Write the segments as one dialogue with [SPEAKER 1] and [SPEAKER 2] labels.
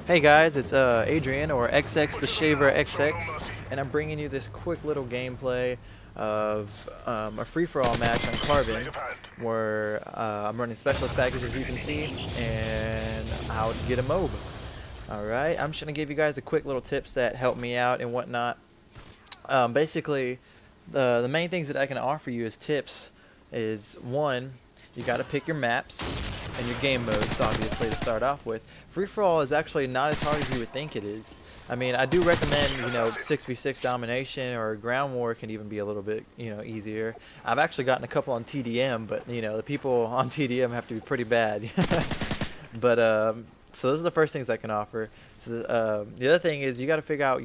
[SPEAKER 1] Hey guys, it's Adrian or XX the Shaver XX, and I'm bringing you this quick little gameplay of a free-for-all match on Carbon, where I'm running specialist packages, as you can see, and how to get a MOAB. Alright, I'm just going to give you guys a quick little tips that help me out and whatnot. Basically, the main things that I can offer you as tips is, one, you got to pick your maps and your game modes, obviously, to start off with. Free-for-all is actually not as hard as you would think it is. I mean, I do recommend, 6v6 domination, or ground war can even be a little bit, easier. I've actually gotten a couple on TDM, but, the people on TDM have to be pretty bad. But, so those are the first things I can offer. So the other thing is you got to figure out,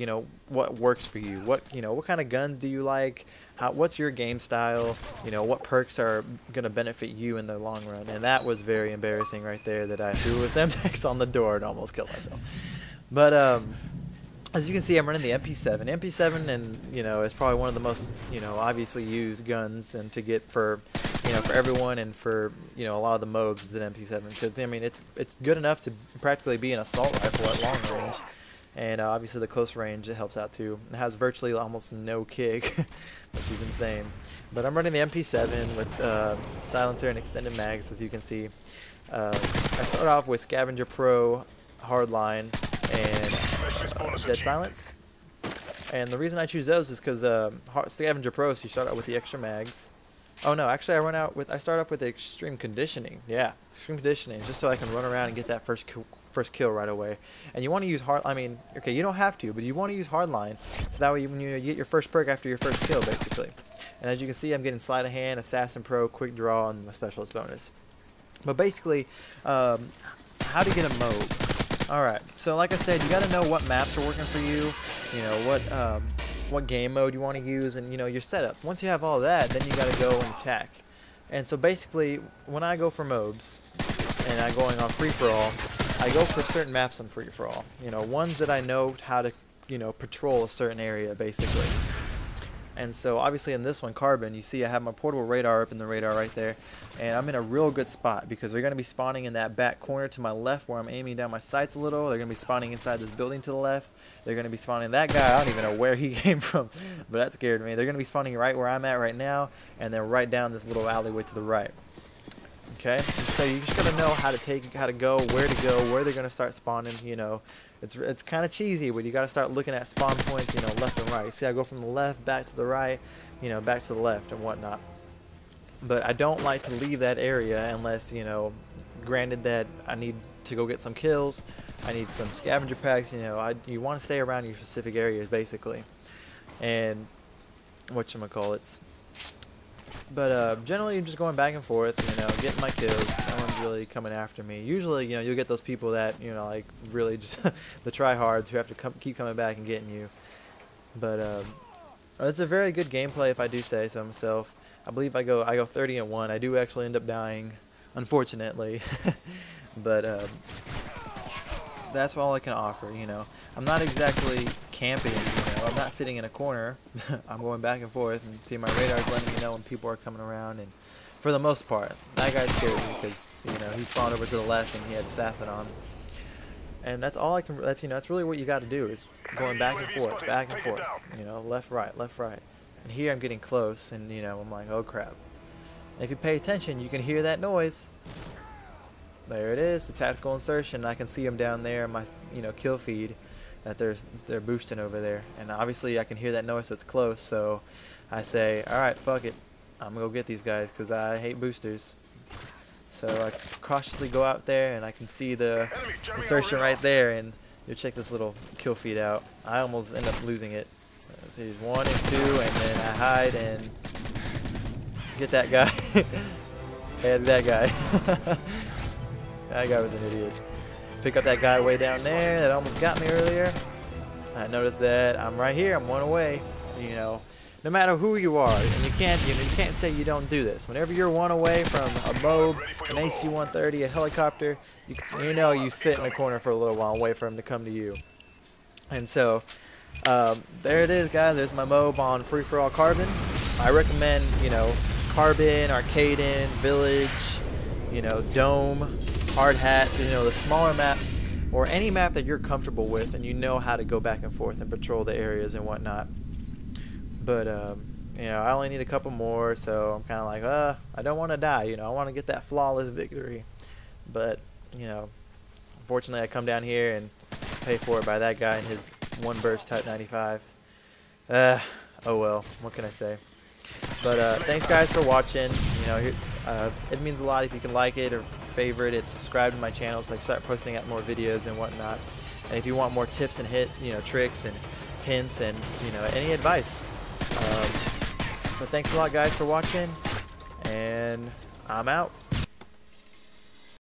[SPEAKER 1] what works for you. What kind of guns do you like? What's your game style? What perks are going to benefit you in the long run? And that was very embarrassing right there, that I threw a Semtex on the door and almost killed myself. But as you can see, I'm running the MP7. MP7, and is probably one of the most obviously used guns and to get for for everyone, and for a lot of the MOABs is an MP7, because I mean it's good enough to practically be an assault rifle at long range. And obviously the close range, it helps out too. It has virtually almost no kick, which is insane. But I'm running the MP7 with silencer and extended mags, as you can see. I start off with Scavenger Pro, Hardline, and Dead Silence. And the reason I choose those is because Scavenger Pro, so you start out with the extra mags. Oh no, actually I start off with the Extreme Conditioning. Yeah, Extreme Conditioning, just so I can run around and get that first kill right away. And you want to use okay, you don't have to, but you want to use Hardline, so that way when you get your first perk after your first kill, basically. And as you can see, I'm getting Sleight of Hand, Assassin Pro, Quick Draw, and my Specialist bonus. But basically, how to get a MOAB. Alright, so like I said, you got to know what maps are working for you, what game mode you want to use, and your setup. Once you have all that, then you got to go and attack. And so basically, when I go for MOABs, and I'm going on free-for-all, I go for certain maps on free-for-all. Ones that I know how to, patrol a certain area, basically. And so, obviously, in this one, Carbon, you see I have my portable radar up in the radar right there. And I'm in a real good spot, because they're going to be spawning in that back corner to my left, where I'm aiming down my sights a little. They're going to be spawning inside this building to the left. They're going to be spawning that guy. I don't even know where he came from, but that scared me. They're going to be spawning right where I'm at right now, and then right down this little alleyway to the right. Okay, so you just gotta know how to go, where they're gonna start spawning. It's kind of cheesy, but you gotta start looking at spawn points, left and right. See, I go from the left back to the right, back to the left and whatnot. But I don't like to leave that area unless, granted that I need to go get some kills, I need some scavenger packs. You want to stay around your specific areas, basically. And whatchamacallits. But generally, you're just going back and forth, getting my kills. No one's really coming after me. Usually, you'll get those people that, like really just the tryhards who have to keep coming back and getting you. But it's a very good gameplay, if I do say so myself. I believe I go 30-1. I do actually end up dying, unfortunately. But that's all I can offer. I'm not exactly camping. I'm not sitting in a corner. I'm going back and forth, and see, my radar's letting me know when people are coming around. And for the most part, that guy scared me because he spawned over to the left and he had Assassin on. And that's all I can. That's really what you got to do, is going back and forth, left, right, left, right. And here I'm getting close, and I'm like, oh crap. And if you pay attention, you can hear that noise. There it is, the tactical insertion. I can see them down there in my kill feed, that they're boosting over there, and obviously I can hear that noise, so it's close. So I say, all right, fuck it, I'm gonna go get these guys, because I hate boosters. So I cautiously go out there, and I can see the insertion right there, and you check this little kill feed out. I almost end up losing it. So he's 1 and 2, and then I hide and get that guy. And that guy. That guy was an idiot. Pick up that guy way down there that almost got me earlier. I noticed that I'm right here. I'm 1 away. No matter who you are, and you can't say you don't do this. Whenever you're 1 away from a MOAB, an AC-130, a helicopter, you sit in the corner for a little while and wait for him to come to you. And so there it is, guys. There's my MOAB on free-for-all Carbon. I recommend Carbon, Arcaden, Village, Dome, Hard Hat, the smaller maps or any map that you're comfortable with and you know how to go back and forth and patrol the areas and whatnot. But you know, I only need a couple more, so I'm kind of like, I don't want to die, you know, I want to get that flawless victory. But, you know, unfortunately I come down here and pay for it by that guy and his one burst Type 95. Oh well, what can I say? But thanks guys for watching. You know, it means a lot if you can like it or favorite it, subscribe to my channel so I can start posting out more videos and whatnot. And if you want more tips and tricks and hints and any advice. But thanks a lot guys for watching, and I'm out.